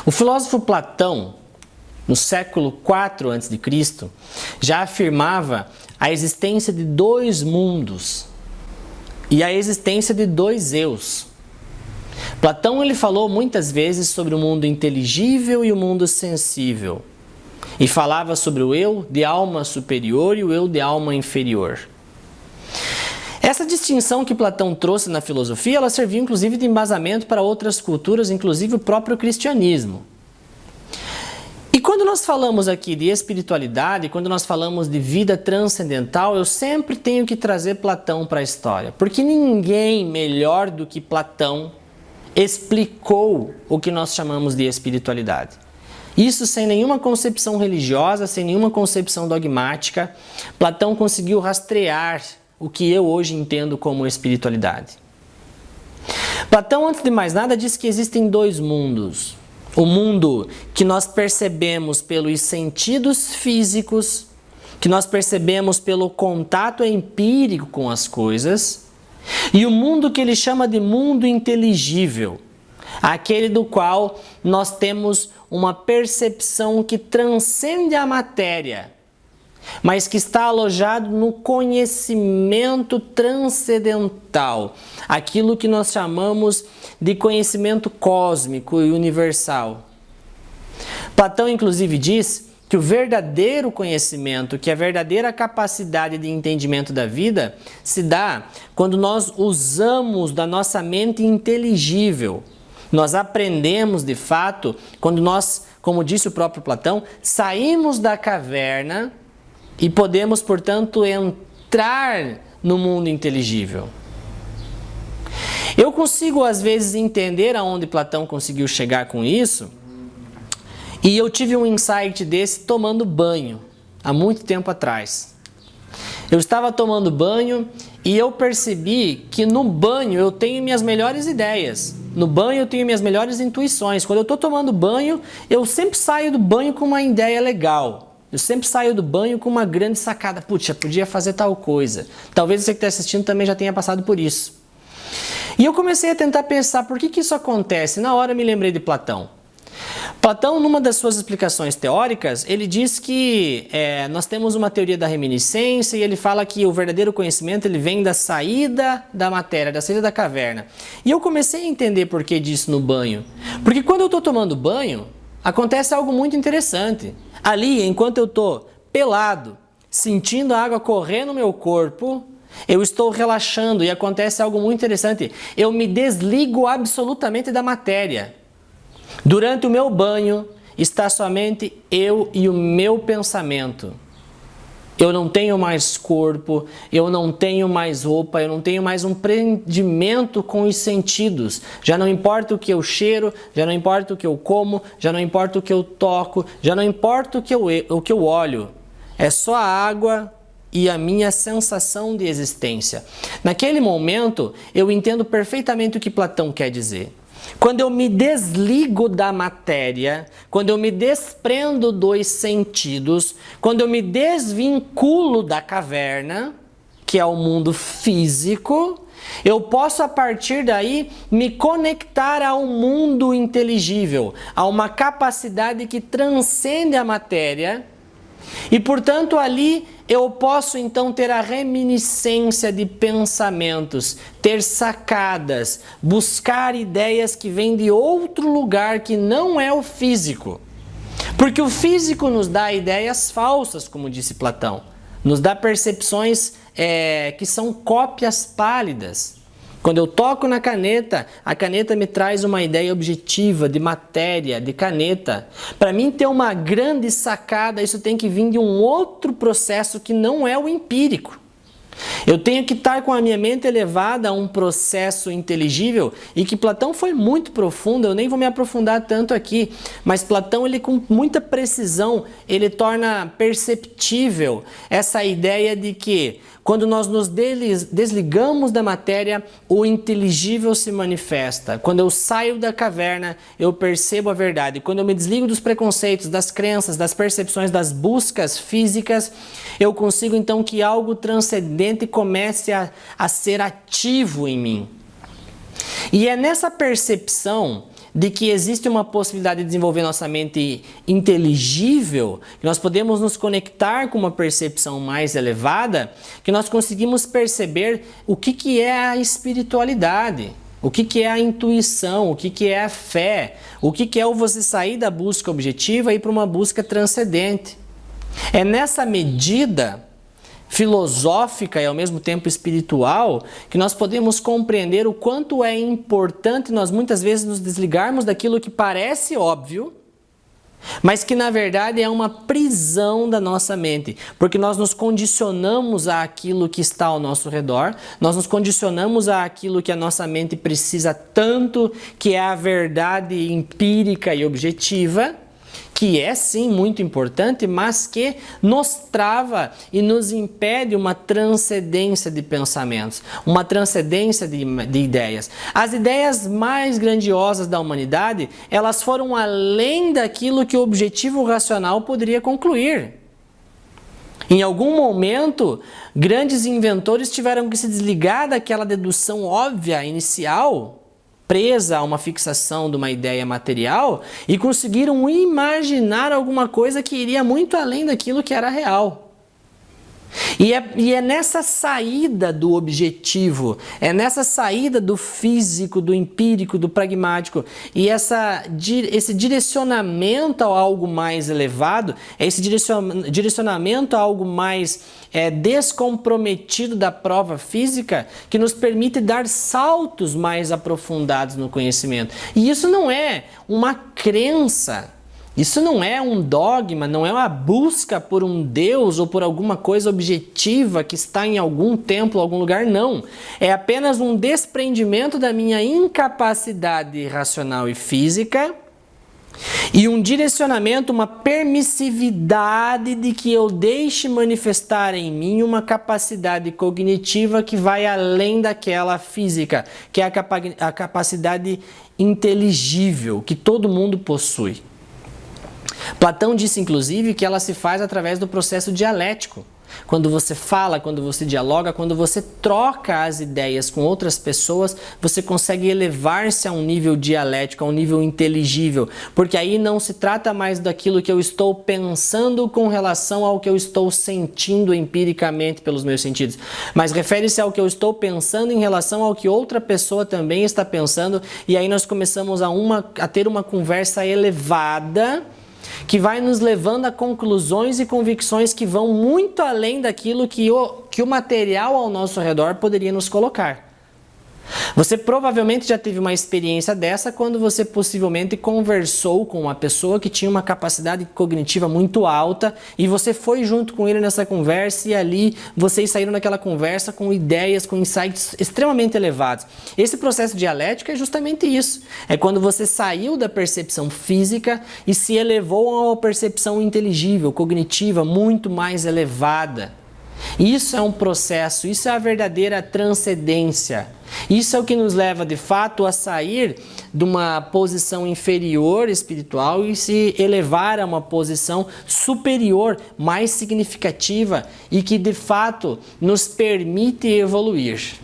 O filósofo Platão, no século IV a.C., já afirmava a existência de dois mundos e a existência de dois eus. Platão ele falou muitas vezes sobre o mundo inteligível e o mundo sensível. E falava sobre o eu de alma superior e o eu de alma inferior. Essa distinção que Platão trouxe na filosofia, ela serviu inclusive de embasamento para outras culturas, inclusive o próprio cristianismo. E quando nós falamos aqui de espiritualidade, quando nós falamos de vida transcendental, eu sempre tenho que trazer Platão para a história. Porque ninguém melhor do que Platão explicou o que nós chamamos de espiritualidade. Isso sem nenhuma concepção religiosa, sem nenhuma concepção dogmática, Platão conseguiu rastrear o que eu hoje entendo como espiritualidade. Platão, antes de mais nada, disse que existem dois mundos. O mundo que nós percebemos pelos sentidos físicos, que nós percebemos pelo contato empírico com as coisas, e o mundo que ele chama de mundo inteligível, aquele do qual nós temos uma percepção que transcende a matéria, mas que está alojado no conhecimento transcendental, aquilo que nós chamamos de conhecimento cósmico e universal. Platão, inclusive, diz que o verdadeiro conhecimento, que a verdadeira capacidade de entendimento da vida, se dá quando nós usamos da nossa mente inteligível. Nós aprendemos, de fato, quando nós, como disse o próprio Platão, saímos da caverna e podemos, portanto, entrar no mundo inteligível. Eu consigo, às vezes, entender aonde Platão conseguiu chegar com isso, e eu tive um insight desse tomando banho, há muito tempo atrás. Eu estava tomando banho e eu percebi que no banho eu tenho minhas melhores ideias. No banho eu tenho minhas melhores intuições. Quando eu estou tomando banho, eu sempre saio do banho com uma ideia legal. Eu sempre saio do banho com uma grande sacada. Putz, eu podia fazer tal coisa. Talvez você que está assistindo também já tenha passado por isso. E eu comecei a tentar pensar por que isso acontece. Na hora eu me lembrei de Platão. Platão, numa das suas explicações teóricas, ele diz que nós temos uma teoria da reminiscência e ele fala que o verdadeiro conhecimento ele vem da saída da matéria, da saída da caverna. E eu comecei a entender por que disso no banho. Porque quando eu estou tomando banho, acontece algo muito interessante. Ali, enquanto eu estou pelado, sentindo a água correr no meu corpo, eu estou relaxando e acontece algo muito interessante. Eu me desligo absolutamente da matéria. Durante o meu banho, está somente eu e o meu pensamento. Eu não tenho mais corpo, eu não tenho mais roupa, eu não tenho mais um prendimento com os sentidos. Já não importa o que eu cheiro, já não importa o que eu como, já não importa o que eu toco, já não importa o que eu olho. É só a água e a minha sensação de existência. Naquele momento, eu entendo perfeitamente o que Platão quer dizer. Quando eu me desligo da matéria, quando eu me desprendo dos sentidos, quando eu me desvinculo da caverna, que é o mundo físico, eu posso a partir daí me conectar ao mundo inteligível, a uma capacidade que transcende a matéria. E, portanto, ali eu posso então ter a reminiscência de pensamentos, ter sacadas, buscar ideias que vêm de outro lugar que não é o físico. Porque o físico nos dá ideias falsas, como disse Platão. Nos dá percepções que são cópias pálidas. Quando eu toco na caneta, a caneta me traz uma ideia objetiva de matéria, de caneta. Para mim ter uma grande sacada, isso tem que vir de um outro processo que não é o empírico. Eu tenho que estar com a minha mente elevada a um processo inteligível e que Platão foi muito profundo, eu nem vou me aprofundar tanto aqui, mas Platão, ele com muita precisão, ele torna perceptível essa ideia de que quando nós nos desligamos da matéria, o inteligível se manifesta. Quando eu saio da caverna, eu percebo a verdade. Quando eu me desligo dos preconceitos, das crenças, das percepções, das buscas físicas, eu consigo então que algo transcendente comece a ser ativo em mim. E é nessa percepção de que existe uma possibilidade de desenvolver nossa mente inteligível, que nós podemos nos conectar com uma percepção mais elevada, que nós conseguimos perceber o que é a espiritualidade, o que é a intuição, o que é a fé, o que é o você sair da busca objetiva e ir para uma busca transcendente. É nessa medida filosófica e ao mesmo tempo espiritual que nós podemos compreender o quanto é importante nós muitas vezes nos desligarmos daquilo que parece óbvio, mas que na verdade é uma prisão da nossa mente, porque nós nos condicionamos àquilo que está ao nosso redor, nós nos condicionamos àquilo que a nossa mente precisa tanto, que é a verdade empírica e objetiva, que é sim muito importante, mas que nos trava e nos impede uma transcendência de pensamentos, uma transcendência de ideias. As ideias mais grandiosas da humanidade, elas foram além daquilo que o objetivo racional poderia concluir. Em algum momento, grandes inventores tiveram que se desligar daquela dedução óbvia inicial, presa a uma fixação de uma ideia material, e conseguiram imaginar alguma coisa que iria muito além daquilo que era real. E é nessa saída do objetivo, é nessa saída do físico, do empírico, do pragmático, e esse direcionamento a algo mais elevado, esse direcionamento a algo mais descomprometido da prova física, que nos permite dar saltos mais aprofundados no conhecimento. E isso não é uma crença. Isso não é um dogma, não é uma busca por um Deus ou por alguma coisa objetiva que está em algum templo, algum lugar, não. É apenas um desprendimento da minha incapacidade racional e física e um direcionamento, uma permissividade de que eu deixe manifestar em mim uma capacidade cognitiva que vai além daquela física, que é a capacidade inteligível que todo mundo possui. Platão disse, inclusive, que ela se faz através do processo dialético. Quando você fala, quando você dialoga, quando você troca as ideias com outras pessoas, você consegue elevar-se a um nível dialético, a um nível inteligível. Porque aí não se trata mais daquilo que eu estou pensando com relação ao que eu estou sentindo empiricamente pelos meus sentidos. Mas refere-se ao que eu estou pensando em relação ao que outra pessoa também está pensando. E aí nós começamos a ter uma conversa elevada, que vai nos levando a conclusões e convicções que vão muito além daquilo que o material ao nosso redor poderia nos colocar. Você provavelmente já teve uma experiência dessa quando você possivelmente conversou com uma pessoa que tinha uma capacidade cognitiva muito alta e você foi junto com ele nessa conversa e ali vocês saíram daquela conversa com ideias, com insights extremamente elevados. Esse processo dialético é justamente isso. É quando você saiu da percepção física e se elevou a uma percepção inteligível, cognitiva, muito mais elevada. Isso é um processo, isso é a verdadeira transcendência. Isso é o que nos leva, de fato, a sair de uma posição inferior espiritual e se elevar a uma posição superior, mais significativa e que, de fato, nos permite evoluir.